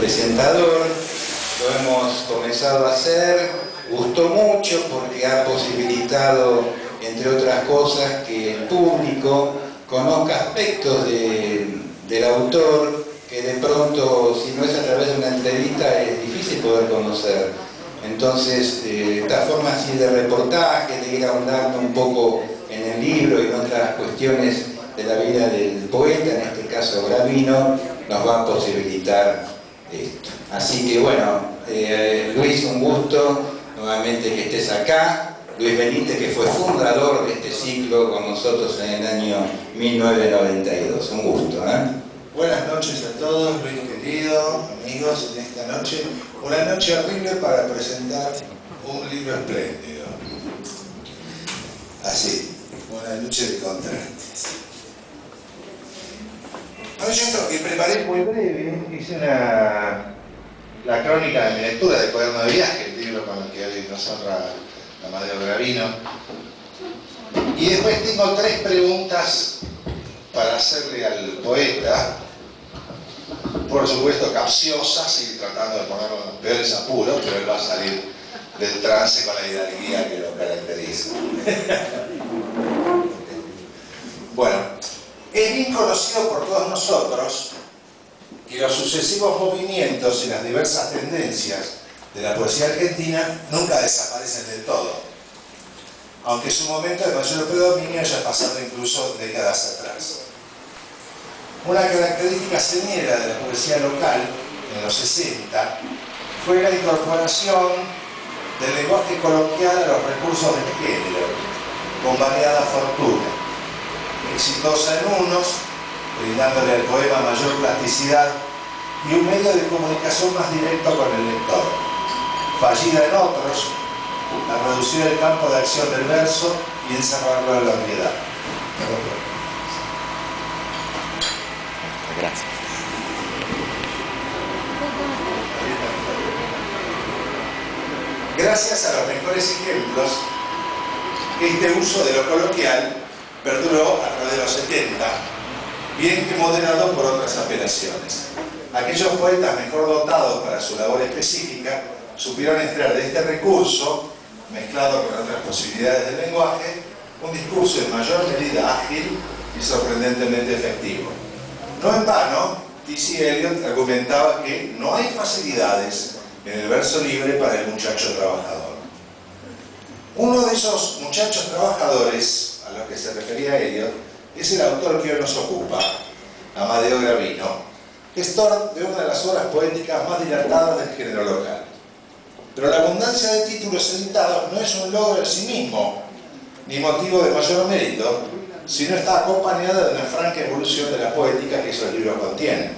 presentador, lo hemos comenzado a hacer, gustó mucho porque ha posibilitado, entre otras cosas, que el público conozca aspectos del autor que de pronto, si no es a través de una entrevista, es difícil poder conocer. Entonces, esta forma así de reportaje, de ir ahondando un poco en el libro y en otras cuestiones de la vida del poeta, en este caso Gravino, nos va a posibilitar esto. Así que bueno, Luis, un gusto nuevamente que estés acá. Luis Benítez, que fue fundador de este ciclo con nosotros en el año 1992. Un gusto, ¿eh? Buenas noches a todos, Luis querido, amigos, en esta noche. Una noche horrible para presentar un libro espléndido. Así, una noche de contrastes. Bueno, yo creo que preparé muy breve, hice la crónica de mi lectura de Cuaderno de Viaje, el libro con el que hoy nos honra Amadeo Gravino. Y después tengo 3 preguntas para hacerle al poeta, por supuesto capciosas y tratando de ponerlo en los peores apuros, pero él va a salir del trance con la hidalguía que lo caracteriza. Bueno, es bien conocido por todos nosotros que los sucesivos movimientos y las diversas tendencias de la poesía argentina nunca desaparecen del todo, aunque su momento de mayor predominio haya pasado incluso décadas atrás. Una característica señera de la poesía local, en los 60, fue la incorporación del lenguaje coloquial a los recursos del género, con variada fortuna, exitosa en unos, brindándole al poema mayor plasticidad y un medio de comunicación más directo con el lector, fallida en otros, al reducir el campo de acción del verso y encerrarlo en la obviedad. Gracias. Gracias a los mejores ejemplos, este uso de lo coloquial perduró a través de los 70, bien que moderado por otras apelaciones. Aquellos poetas mejor dotados para su labor específica supieron extraer de este recurso, mezclado con otras posibilidades del lenguaje, un discurso en mayor medida ágil y sorprendentemente efectivo. No en vano, T.C. Eliot argumentaba que no hay facilidades en el verso libre para el muchacho trabajador. Uno de esos muchachos trabajadores a los que se refería Eliot es el autor que hoy nos ocupa, Amadeo Gravino, gestor de una de las obras poéticas más dilatadas del género local. Pero la abundancia de títulos editados no es un logro en sí mismo, ni motivo de mayor mérito, sino está acompañada de una franca evolución de la poética que esos libros contienen.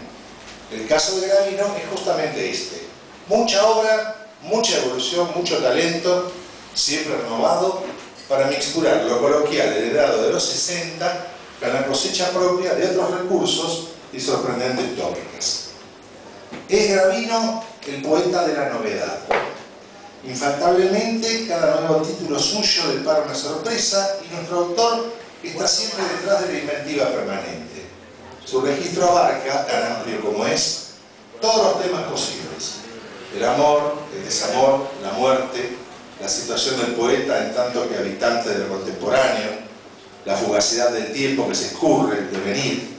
El caso de Gravino es justamente este. Mucha obra, mucha evolución, mucho talento, siempre renovado, para mixturar lo coloquial heredado de los 60 con la cosecha propia de otros recursos y sorprendentes tópicas. Es Gravino el poeta de la novedad. Infaltablemente, cada nuevo título suyo depara una sorpresa y nuestro autor está siempre detrás de la inventiva permanente. Su registro abarca, tan amplio como es, todos los temas posibles. El amor, el desamor, la muerte, la situación del poeta en tanto que habitante de lo contemporáneo, la fugacidad del tiempo que se escurre, el devenir.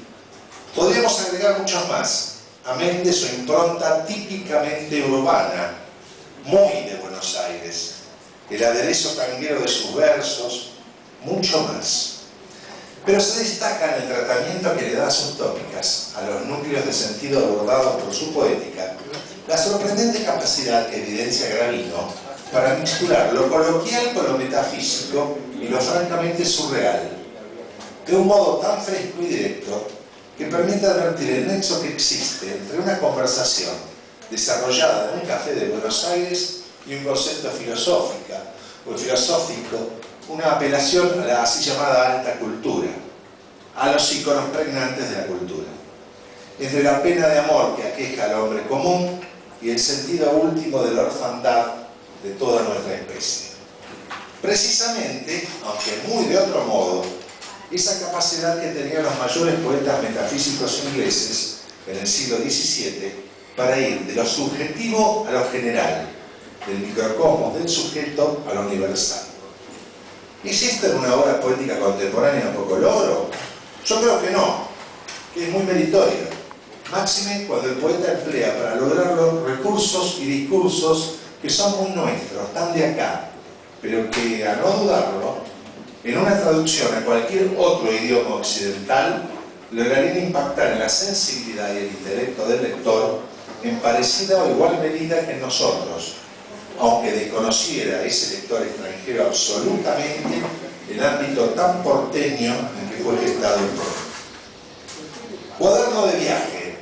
Podríamos agregar muchos más, amén de su impronta típicamente urbana, muy de Buenos Aires, el aderezo tanguero de sus versos, mucho más. Pero se destaca en el tratamiento que le da a sus tópicas, a los núcleos de sentido abordados por su poética, la sorprendente capacidad que evidencia Gravino para mixturar lo coloquial con lo metafísico y lo francamente surreal, de un modo tan fresco y directo que permite advertir el nexo que existe entre una conversación desarrollada en un café de Buenos Aires y un concepto filosófico, una apelación a la así llamada alta cultura, a los íconos pregnantes de la cultura, entre la pena de amor que aqueja al hombre común y el sentido último de la orfandad de toda nuestra especie. Precisamente, aunque muy de otro modo, esa capacidad que tenían los mayores poetas metafísicos ingleses en el siglo XVII para ir de lo subjetivo a lo general, del microcosmos del sujeto a lo universal. ¿Es esta una obra poética contemporánea poco logro? Yo creo que no, que es muy meritoria. Máxime cuando el poeta emplea para lograrlo recursos y discursos que son muy nuestros, tan de acá, pero que, a no dudarlo, en una traducción a cualquier otro idioma occidental, lograrían impactar en la sensibilidad y el intelecto del lector en parecida o igual medida que en nosotros, aunque desconociera ese lector extranjero absolutamente el ámbito tan porteño en que fue gestado el poema. Cuaderno de viaje,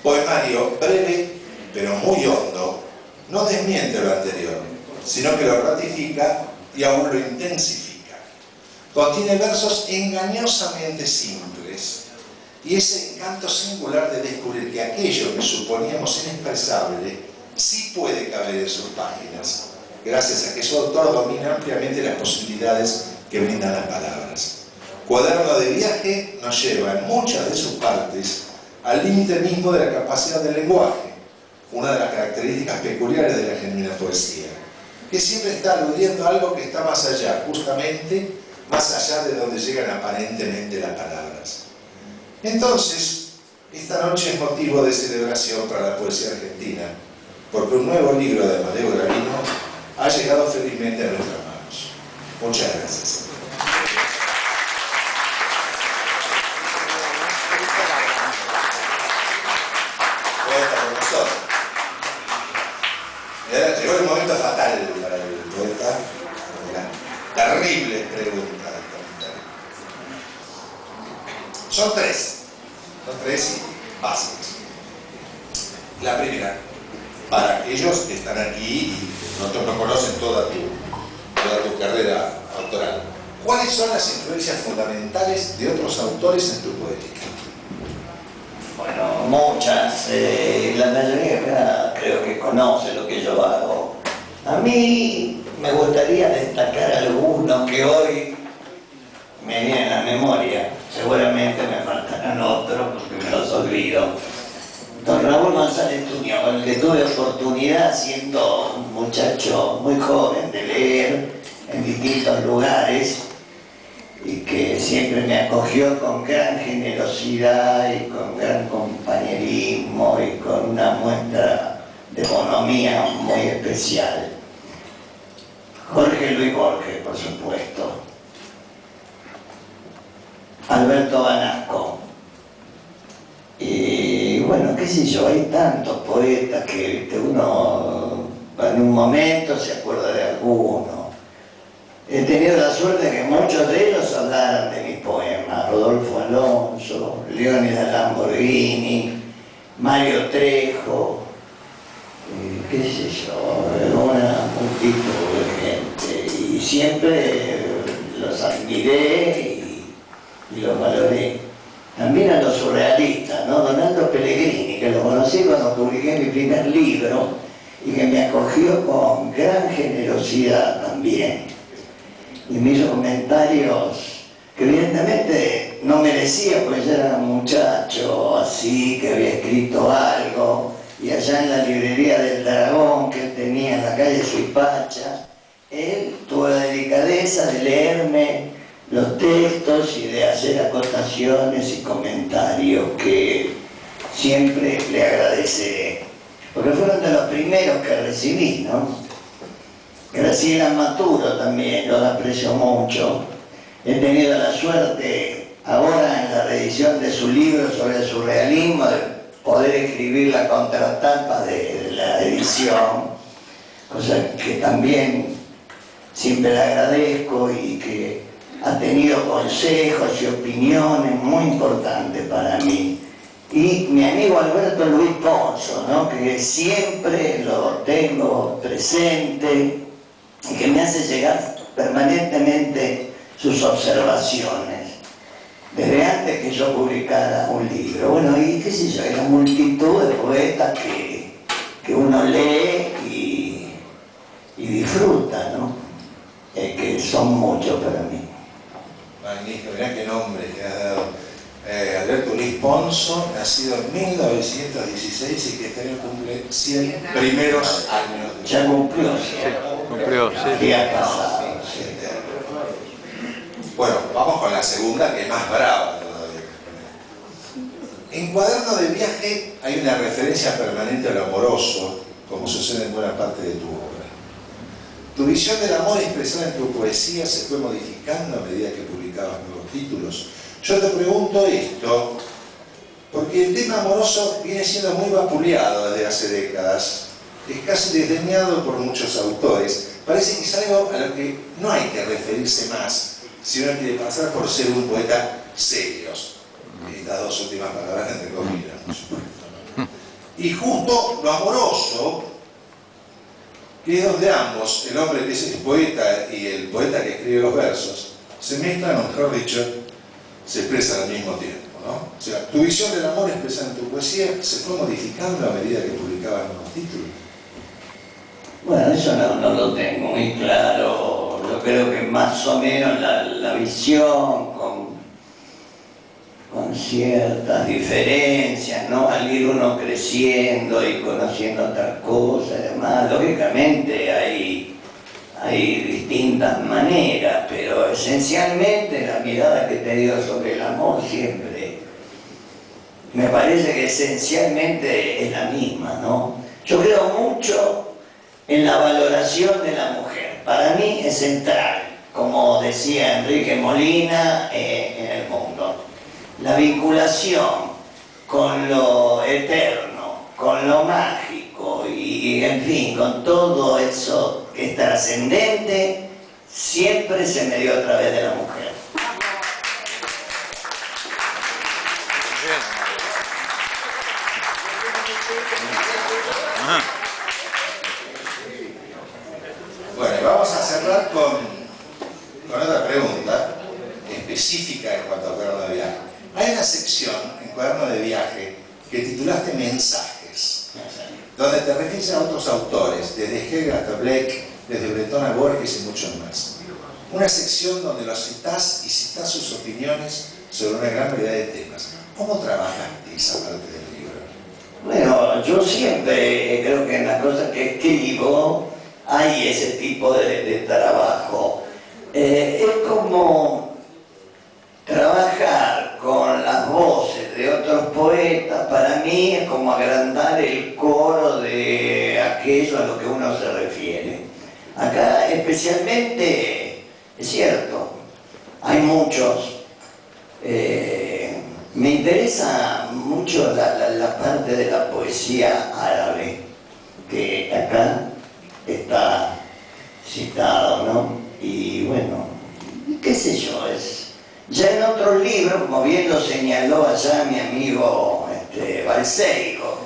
poemario breve pero muy hondo, no desmiente lo anterior, sino que lo ratifica y aún lo intensifica. Contiene versos engañosamente simples y ese encanto singular de descubrir que aquello que suponíamos inexpresable sí puede caber en sus páginas, gracias a que su autor domina ampliamente las posibilidades que brindan las palabras. Cuaderno de viaje nos lleva en muchas de sus partes al límite mismo de la capacidad del lenguaje, una de las características peculiares de la genuina poesía, que siempre está aludiendo a algo que está más allá, justamente más allá de donde llegan aparentemente las palabras. Entonces, esta noche es motivo de celebración para la poesía argentina, porque un nuevo libro de Amadeo Gravino ha llegado felizmente a nuestras manos. Muchas gracias. Llegó el momento fatal para el poeta, la terrible pregunta. Son tres y básicas. La primera, para aquellos que están aquí y nosotros no conocen toda tu carrera autoral, ¿cuáles son las influencias fundamentales de otros autores en tu poética? Bueno, muchas. La mayoría creo que conoce lo que yo hago. A mí me gustaría destacar algunos que hoy me vienen a la memoria. Seguramente me faltarán otros porque me los olvido. Don Raúl González Tuñón, con el que tuve oportunidad, siendo un muchacho muy joven, de leer en distintos lugares, y que siempre me acogió con gran generosidad y con gran compañerismo y con una muestra de bonomía muy especial. Jorge Luis Borges, por supuesto. Alberto Banasco. Y bueno, qué sé yo, hay tantos poetas que uno en un momento se acuerda de alguno. He tenido la suerte de que muchos de ellos hablaran de mis poemas. Rodolfo Alonso, Leónidas Lamborghini, Mario Trejo, qué sé yo, una multitud de gente. Y siempre los admiré y los valoré. También a los surrealistas, ¿no? Donaldo Pellegrini, que lo conocí cuando publiqué mi primer libro y que me acogió con gran generosidad también. Y me hizo comentarios que evidentemente no merecía, porque yo era un muchacho así, que había escrito algo, y allá en la librería del Dragón que él tenía en la calle Suipacha, él tuvo la delicadeza de leerme los textos y de hacer acotaciones y comentarios que siempre le agradeceré, porque fueron de los primeros que recibí, ¿no? Graciela Maturo también, yo la aprecio mucho. He tenido la suerte, ahora en la reedición de su libro sobre el surrealismo, de poder escribir la contratapa de la edición, cosa que también siempre le agradezco y que ha tenido consejos y opiniones muy importantes para mí. Y mi amigo Alberto Luis Ponzo, ¿no? Que siempre lo tengo presente y que me hace llegar permanentemente sus observaciones, desde antes que yo publicara un libro. Bueno, y qué sé yo, hay una multitud de poetas que uno lee y disfruta, ¿no? Que son muchos para mí. Magnífico, mirá qué nombre que has dado. Alberto Luis Ponzo, nacido en 1916 y que este año cumple 100 primeros años. Ya cumplió, Sí, cumplió, sí. día pasado. Sí. Bueno, vamos con la segunda, que es más brava todavía. En Cuaderno de Viaje hay una referencia permanente a lo amoroso, como sucede en buena parte de tu obra. Tu visión del amor expresada en tu poesía se fue modificando a medida que publicabas nuevos títulos. Yo te pregunto esto, porque el tema amoroso viene siendo muy vapuleado desde hace décadas. Es casi desdeñado por muchos autores. Parece que es algo a lo que no hay que referirse más, si uno quiere pasar por ser un poeta serio. Las dos últimas palabras entre comillas, por supuesto, ¿no? Y justo lo amoroso, que es donde ambos, el hombre que es el poeta y el poeta que escribe los versos, se mezclan, o mejor dicho, se expresan al mismo tiempo, ¿no? O sea, tu visión del amor expresada en tu poesía se fue modificando a medida que publicabas nuevos títulos. Bueno, eso no lo tengo muy claro. Yo creo que más o menos la visión con ciertas diferencias, ¿no? Al ir uno creciendo y conociendo otras cosas y demás, lógicamente hay distintas maneras, pero esencialmente la mirada que he tenido sobre el amor siempre me parece que esencialmente es la misma, ¿no? Yo creo mucho en la valoración de la mujer. Para mí es central, como decía Enrique Molina, en el mundo. La vinculación con lo eterno, con lo mágico y en fin, con todo eso que es trascendente, siempre se me dio a través de la mujer. Bueno, y vamos a cerrar con otra pregunta específica en cuanto a Cuaderno de Viaje. Hay una sección en Cuaderno de Viaje que titulaste Mensajes, donde te refieres a otros autores, desde Hegel hasta Blake, desde Breton a Borges y muchos más. Una sección donde los citás y citás sus opiniones sobre una gran variedad de temas. ¿Cómo trabajaste esa parte del libro? Bueno, yo siempre creo que en las cosas que escribo hay ese tipo de trabajo. Es como trabajar con las voces de otros poetas, para mí es como agrandar el coro de aquello a lo que uno se refiere. Acá especialmente, es cierto, hay muchos. Me interesa mucho la parte de la poesía árabe, que acá está citado, ¿no? Y bueno, qué sé yo, ya en otros libros, como bien lo señaló allá mi amigo Balseiro,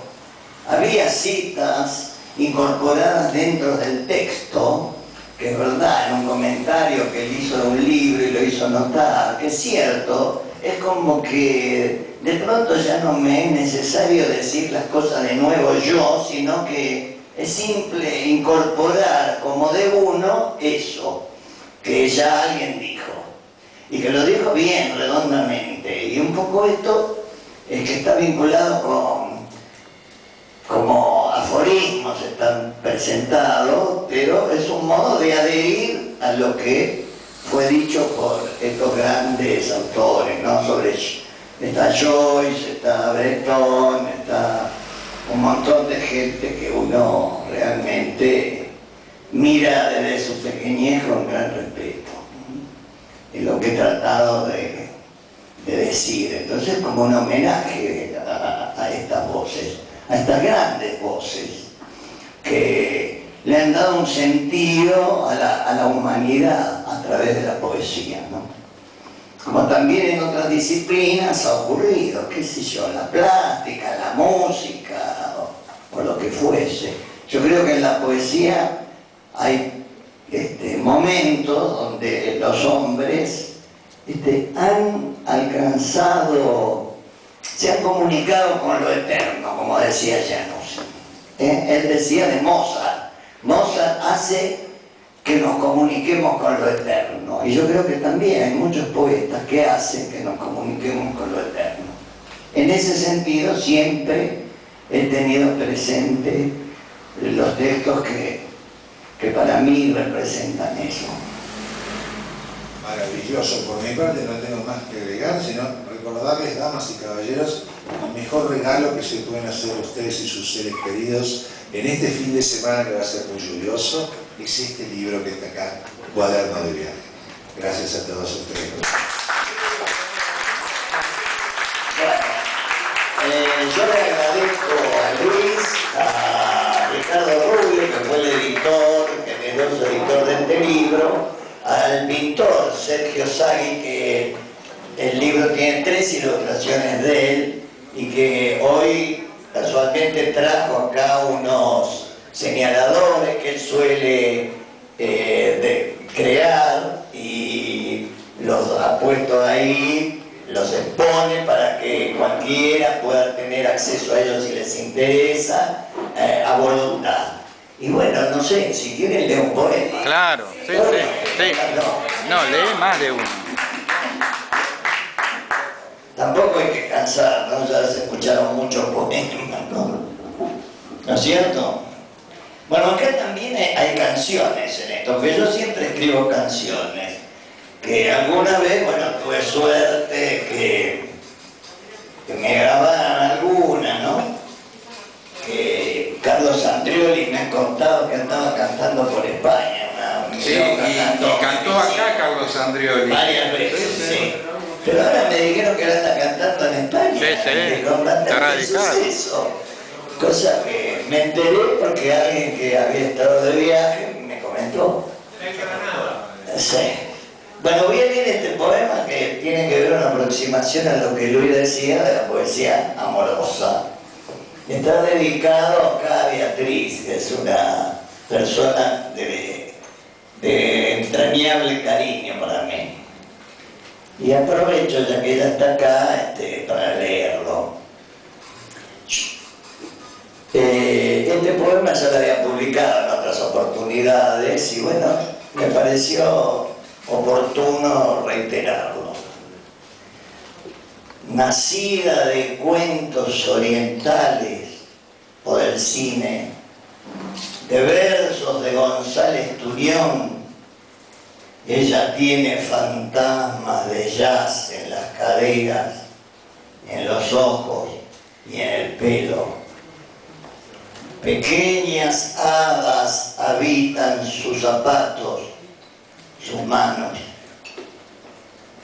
había citas incorporadas dentro del texto, que es verdad, en un comentario que él hizo de un libro y lo hizo notar, que es cierto, es como que de pronto ya no me es necesario decir las cosas de nuevo yo, sino que es simple incorporar como de uno eso que ya alguien dijo, y que lo dijo bien, redondamente, y un poco esto es que está vinculado como aforismos están presentados, pero es un modo de adherir a lo que fue dicho por estos grandes autores, ¿no? Está Joyce, está Breton, está un montón de gente que uno realmente mira desde su pequeñez con gran respeto. Es lo que he tratado de decir. Entonces, como un homenaje a estas voces, a estas grandes voces que le han dado un sentido a la humanidad a través de la poesía, ¿no? Como también en otras disciplinas ha ocurrido, qué sé yo, la plástica, la música o lo que fuese. Yo creo que en la poesía hay momentos donde los hombres han alcanzado, se han comunicado con lo eterno, como decía Janus. Él decía de Mozart. Mozart hace que nos comuniquemos con lo eterno. Y yo creo que también hay muchos poetas que hacen que nos comuniquemos con lo eterno. En ese sentido siempre he tenido presente los textos que para mí representan eso. Maravilloso. Por mi parte no tengo más que agregar, sino recordarles, damas y caballeros, el mejor regalo que se pueden hacer ustedes y sus seres queridos en este fin de semana que va a ser muy lluvioso, es este libro que está acá, Cuaderno de Viaje. Gracias a todos ustedes. Yo le agradezco a Luis, a Ricardo Rubio, que fue el editor, generoso editor de este libro, al pintor Sergio Sagui, que el libro tiene 3 ilustraciones de él y que hoy casualmente trajo acá unos señaladores que él suele crear y los ha puesto ahí, los expone para que cualquiera pueda tener acceso a ellos si les interesa, a voluntad. Y bueno, no sé, si quieren leer un poema. Claro, sí, sí. No, lee más de uno. Tampoco hay que cansarnos, ya se escucharon muchos poemas, ¿no? ¿No es cierto? Bueno, acá también hay canciones en esto, porque yo siempre escribo canciones, que alguna vez, bueno, tuve suerte que me grabaran alguna, ¿no? Que Carlos Andrioli me ha contado que andaba cantando por España. Sí, y cantó acá Carlos Andrioli. Varias veces, sí. Pero ahora me dijeron que él anda cantando en España. Sí, está radicado. Cosa que me enteré porque alguien que había estado de viaje me comentó. En Granada. Sí. Bueno, voy a leer este poema que tiene que ver una aproximación a lo que Luis decía de la poesía amorosa. Está dedicado acá a Beatriz, que es una persona de entrañable cariño para mí. Y aprovecho, ya que ella está acá, para leerlo. Este poema ya lo había publicado en otras oportunidades y bueno, me pareció oportuno reiterarlo. Nacida de cuentos orientales o del cine, de versos de González Turión, ella tiene fantasmas de jazz en las caderas, en los ojos y en el pelo. Pequeñas hadas habitan sus zapatos, sus manos.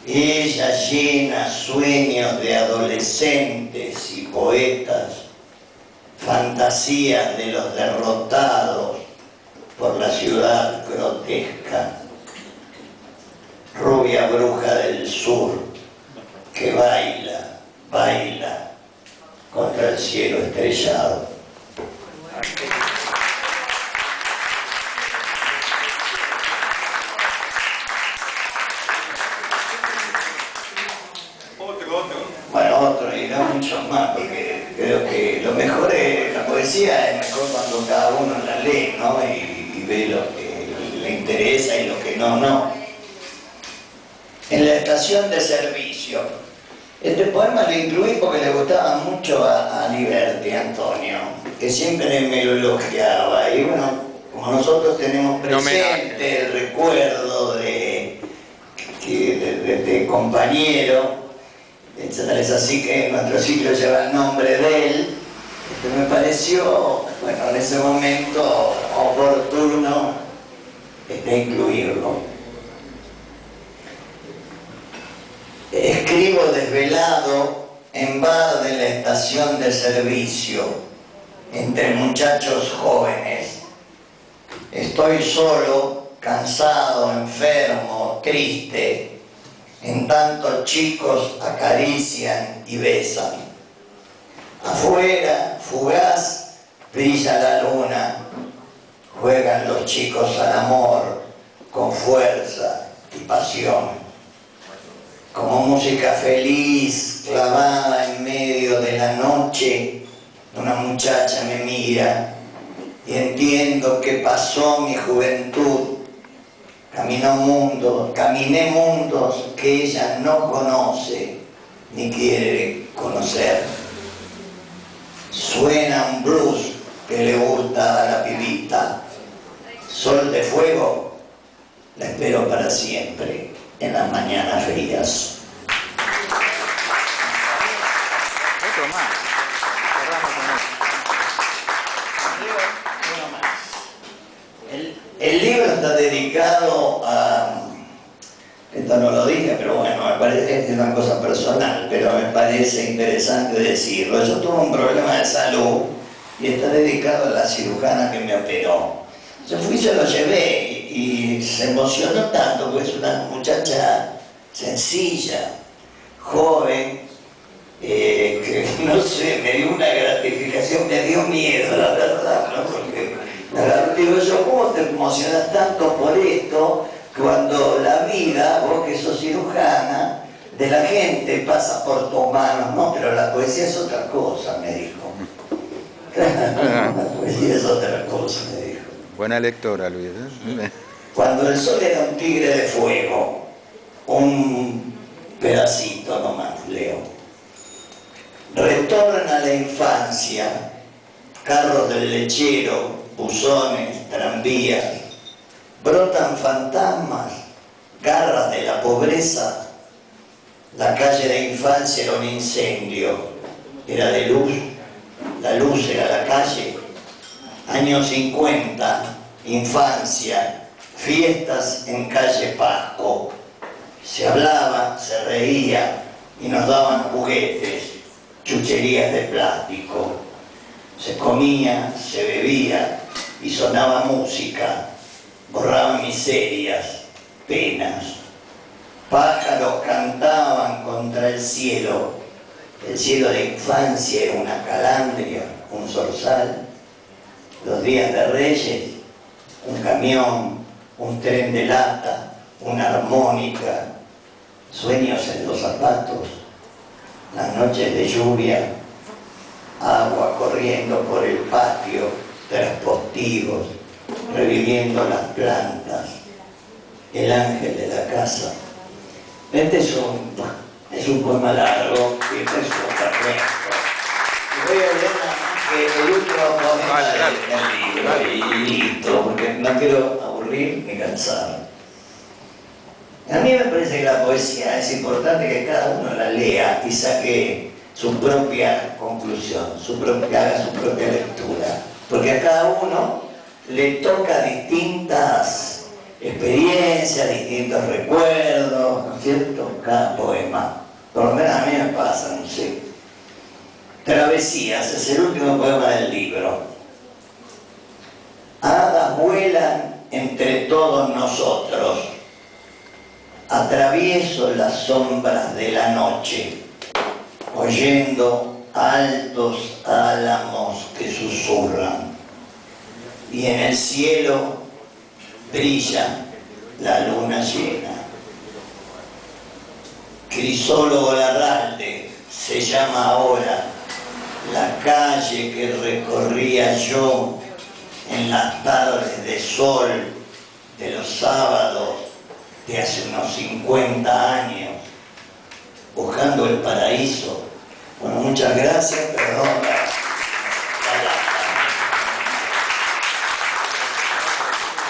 Ella llena sueños de adolescentes y poetas, fantasías de los derrotados por la ciudad grotesca. Rubia bruja del sur que baila, baila contra el cielo estrellado. Bueno, otro y no muchos más, porque creo que lo mejor es, la poesía es mejor cuando cada uno la lee, ¿no? Y ve lo que le interesa y lo que no. En la estación de servicio. Este poema lo incluí porque le gustaba mucho a Liberty, Antonio, que siempre me lo elogiaba. Y bueno, como nosotros tenemos presente el recuerdo de este compañero, es así que nuestro ciclo lleva el nombre de él, me pareció, bueno, en ese momento oportuno incluirlo. Escribo desvelado en bar de la estación de servicio, entre muchachos jóvenes. Estoy solo, cansado, enfermo, triste, en tanto chicos acarician y besan. Afuera, fugaz, brilla la luna, juegan los chicos al amor con fuerza y pasión. Como música feliz, clavada en medio de la noche, una muchacha me mira y entiendo que pasó mi juventud. Caminé mundos que ella no conoce ni quiere conocer. Suena un blues que le gusta a la pibita. Sol de fuego, la espero para siempre en las mañanas frías. Otro más. Cerramos con eso. El libro está dedicado a... Esto no lo dije, pero bueno, me parece, es una cosa personal, pero me parece interesante decirlo. Yo tuve un problema de salud y está dedicado a la cirujana que me operó. Yo fui y se lo llevé y se emocionó tanto, porque es una muchacha sencilla, joven, que no sé, me dio una gratificación, me dio miedo, la verdad, ¿no? Porque digo yo, ¿cómo te emocionas tanto por esto? Cuando la vida, vos que sos cirujana, de la gente pasa por tus manos, no, pero la poesía es otra cosa, me dijo. La poesía es otra cosa, me dijo. Buena lectora, Luis. Cuando el sol era un tigre de fuego, un pedacito nomás, leo. Retorna a la infancia, carros del lechero, buzones, tranvías. Brotan fantasmas, garras de la pobreza. La calle de infancia era un incendio, era de luz, la luz era la calle. Años 50, infancia, fiestas en calle Pasco. Se hablaba, se reía y nos daban juguetes, chucherías de plástico. Se comía, se bebía y sonaba música. Borraban miserias, penas. Pájaros cantaban contra el cielo. El cielo de infancia era una calandria, un zorzal. Los días de Reyes, un camión, un tren de lata, una armónica. Sueños en los zapatos, las noches de lluvia, agua corriendo por el patio, transportivos, reviviendo las plantas, el ángel de la casa. Este es un poema largo y este es un fragmento. Y voy a leer nada más que el último poema del libro y listo, porque no quiero aburrir ni cansar. A mí me parece que la poesía es importante que cada uno la lea y saque su propia conclusión, haga su propia lectura, porque a cada uno le toca distintas experiencias, distintos recuerdos, ¿no es cierto? Cada poema. Por lo menos a mí me pasa, no sé. Travesías, es el último poema del libro. Hadas vuelan entre todos nosotros. Atravieso las sombras de la noche, oyendo altos álamos que susurran. Y en el cielo brilla la luna llena. Crisólogo Larralde se llama ahora la calle que recorría yo en las tardes de sol de los sábados de hace unos 50 años, buscando el paraíso. Bueno, muchas gracias, perdón.